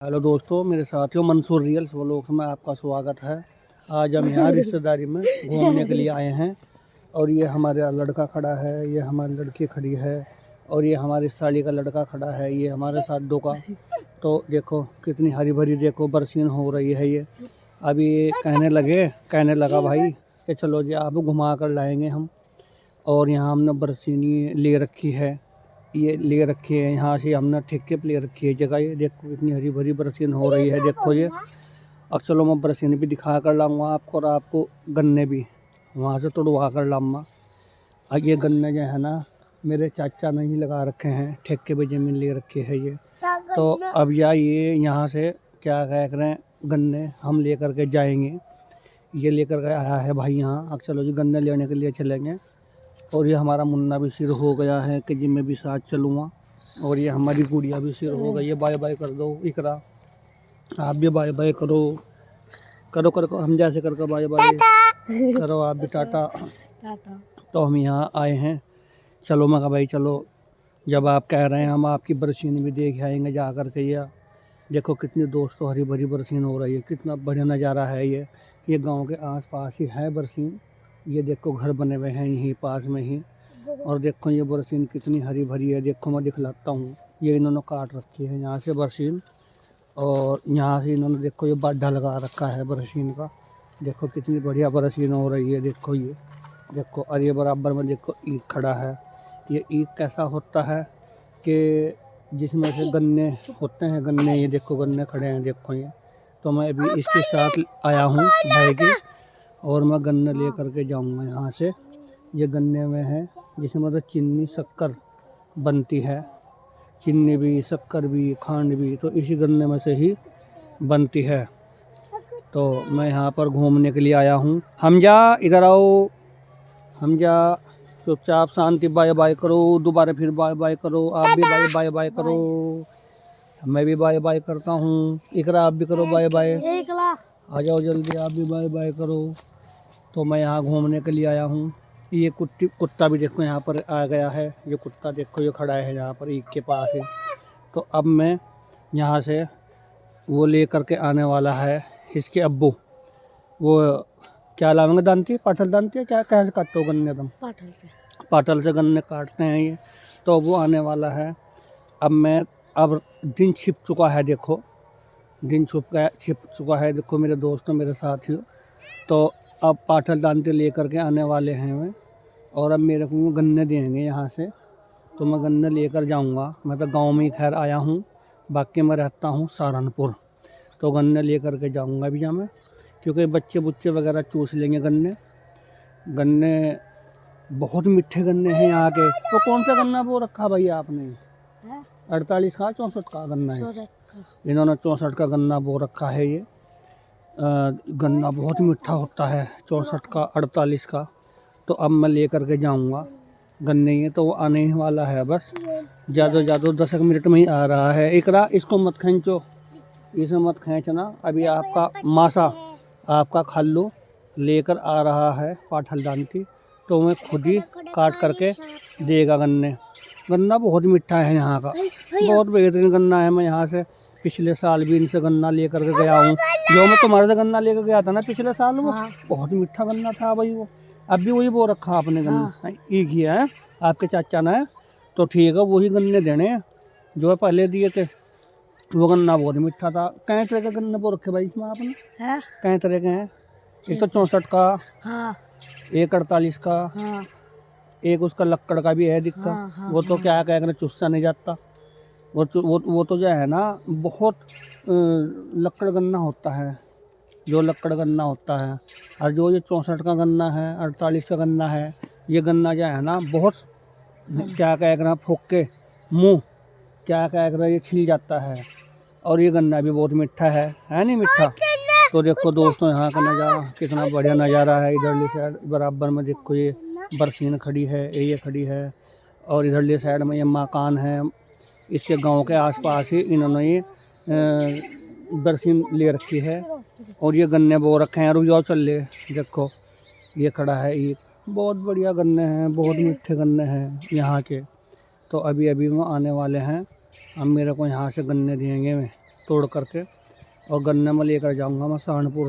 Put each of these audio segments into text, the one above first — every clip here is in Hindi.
हेलो दोस्तों, मेरे साथियों मंसूर रियल्स व्लॉग्स में आपका स्वागत है। आज हम यहाँ रिश्तेदारी में घूमने के लिए आए हैं और ये हमारा लड़का खड़ा है, ये हमारी लड़की खड़ी है और ये हमारी साली का लड़का खड़ा है, ये हमारे साथ का। तो देखो कितनी हरी भरी, देखो बरसीन हो रही है। ये अभी ये कहने लगा भाई कि चलो जी आप घुमा कर लाएंगे हम। और यहाँ हमने बरसीनी ले रखी है, ये ले रखी है, यहाँ से हमने ठेके पे ले रखी है जगह। ये देखो कितनी हरी भरी बरसीन हो रही है, देखो ये। अब चलो मैं बरसीन भी दिखा कर लाऊंगा आपको और आपको गन्ने भी वहाँ से तोड़वा कर लाऊंगा। अब ये गन्ने जो है ना मेरे चाचा ने ही लगा रखे हैं, ठेके पे ज़मीन ले रखी है ये। तो अब ये यहाँ से क्या कह रहे हैं, गन्ने हम ले कर के जाएंगे। ये लेकर के आया है भाई यहाँ। अब चलो जी गन्ने लेने के लिए चलेंगे। और ये हमारा मुन्ना भी सिर हो गया है कि जी मैं भी साथ चलूँगा। और ये हमारी गुड़िया भी सिर हो गई है। बाय बाय कर दो इकरा, आप भी बाय बाय करो। करो करो हम जैसे करके बाय बाय करो, आप भी टाटा। तो हम यहाँ आए हैं, चलो मैं कहा भाई चलो, जब आप कह रहे हैं हम आपकी बरसीन भी देख आएंगे जा कर के। ये देखो कितनी दोस्तों हरी भरी बरसीन हो रही है, कितना बढ़िया नज़ारा है ये गांव के आसपास ही है बरसीन। ये देखो घर बने हुए हैं यहीं पास में ही। और देखो ये बरसीन कितनी हरी भरी है, देखो मैं दिखलाता हूँ। ये इन्होंने काट रखी है यहाँ से बरसीन, और यहाँ से इन्होंने देखो ये बाड्ढा लगा रखा है बरसीन का। देखो कितनी बढ़िया बरसीन हो रही है, देखो ये देखो। और ये बराबर में देखो ईख खड़ा है। ये ईख कैसा होता है कि जिसमें से गन्ने होते हैं, गन्ने ये देखो गन्ने खड़े हैं, देखो ये। तो मैं अभी इसके साथ आया हूँ भाई की, और मैं गन्ने ले करके जाऊँगा यहाँ से। ये गन्ने में है जिसमें तो चीनी शक्कर बनती है, चीनी भी शक्कर भी खांड भी तो इसी गन्ने में से ही बनती है। तो मैं यहाँ पर घूमने के लिए आया हूँ। हमजा इधर आओ, हमजा चुपचाप शांति बाय बाय करो, दोबारा फिर बाय बाय करो। आप भी बाय बाय बाय करो, मैं भी बाय बाय करता हूँ। इकरा आप भी करो बाय बाय, आ जाओ जल्दी आप भी बाय बाय करो। तो मैं यहाँ घूमने के लिए आया हूँ। ये कुत्ता भी देखो यहाँ पर आ गया है। ये कुत्ता देखो ये खड़ा है यहाँ पर ईख के पास ही। तो अब मैं यहाँ से वो ले करके आने वाला है इसके अब्बू। वो क्या लावेंगे, दानती पाठल दानती है क्या, कैसे काटते हो गन्ने तुम? पाठल से गन्ने काटते हैं ये। तो वो आने वाला है। अब दिन छिप चुका है, देखो दिन छिप चुका है, देखो मेरे दोस्तों मेरे साथियों। तो अब पाठल दानते ले करके आने वाले हैं मैं, और अब मेरे को गन्ने देंगे यहाँ से। तो मैं गन्ने लेकर जाऊँगा। मैं तो गांव में ही खैर आया हूँ, बाकी मैं रहता हूँ सहारनपुर। तो गन्ने ले करके जाऊँगा भैया मैं, क्योंकि बच्चे बुच्चे वगैरह चूस लेंगे गन्ने। गन्ने बहुत मीठे गन्ने हैं यहाँ के। तो कौन सा गन्ना वो रखा भाई आपने? 48 का 64 का गन्ना है। इन्होंने 64 का गन्ना बो रखा है। ये गन्ना बहुत मीठा होता है 64 का 48 का। तो अब मैं ले करके जाऊंगा गन्ने। ये तो वो आने ही वाला है, बस ज़्यादा 10 मिनट में ही आ रहा है। इकरा इसको मत खींचो, इसे मत खींचना। अभी आपका मासा, आपका खल्लू लेकर आ रहा है पाठल दानती। तो मैं खुद ही काट करके देगा गन्ने। गन्ना बहुत मीठा है यहाँ का, बहुत बेहतरीन गन्ना है। मैं यहाँ से पिछले साल भी इनसे गन्ना लेकर के गया हूँ। जो मैं तुम्हारे से गन्ना लेकर गया था ना पिछले साल, वो बहुत मीठा गन्ना था भाई वो। अब भी वही वो रखा आपने गन्ना, एक ही है आपके चाचा ने। तो ठीक है, वही गन्ने देने जो पहले दिए थे। वो गन्ना बहुत मीठा था। कई तरह के गन्ने वो रखे भाई इसमें आपने? कई तरह के हैं। एक तो 64 का, एक 48 का, एक उसका लक्कड़ का भी है दिक्कत। वो तो क्या कह कर चुस्सा नहीं जाता। वो तो जो है ना बहुत लक्कड़ गन्ना होता है, जो लक्कड़ गन्ना होता है। और जो ये 64 का गन्ना है, 48 का गन्ना है, ये गन्ना जो है ना बहुत क्या कह कर फूक के मुँह क्या कह कर ये छिल जाता है। और ये गन्ना भी बहुत मीठा है नहीं मीठा? तो देखो दोस्तों यहाँ का नज़ारा कितना बढ़िया नज़ारा है। इधरली साइड बराबर में देखो ये बरसीन खड़ी है, ये खड़ी है। और इधरली साइड में ये मकान है। इसके गांव के आसपास ही इन्होंने ये बरसीन ले रखी है। और ये गन्ने बो रखे हैं। रुक जाओ चल ले, देखो ये खड़ा है। ये बहुत बढ़िया गन्ने हैं, बहुत मीठे गन्ने हैं यहाँ के। तो अभी वो आने वाले हैं। अब मेरे को यहाँ से गन्ने देंगे में तोड़ करके और गन्ने में लेकर जाऊंगा। मैं सहारनपुर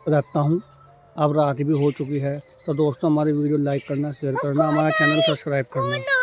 रहता हूँ। अब रात भी हो चुकी है। तो दोस्तों हमारी वीडियो लाइक करना, शेयर करना, हमारा चैनल सब्सक्राइब करना।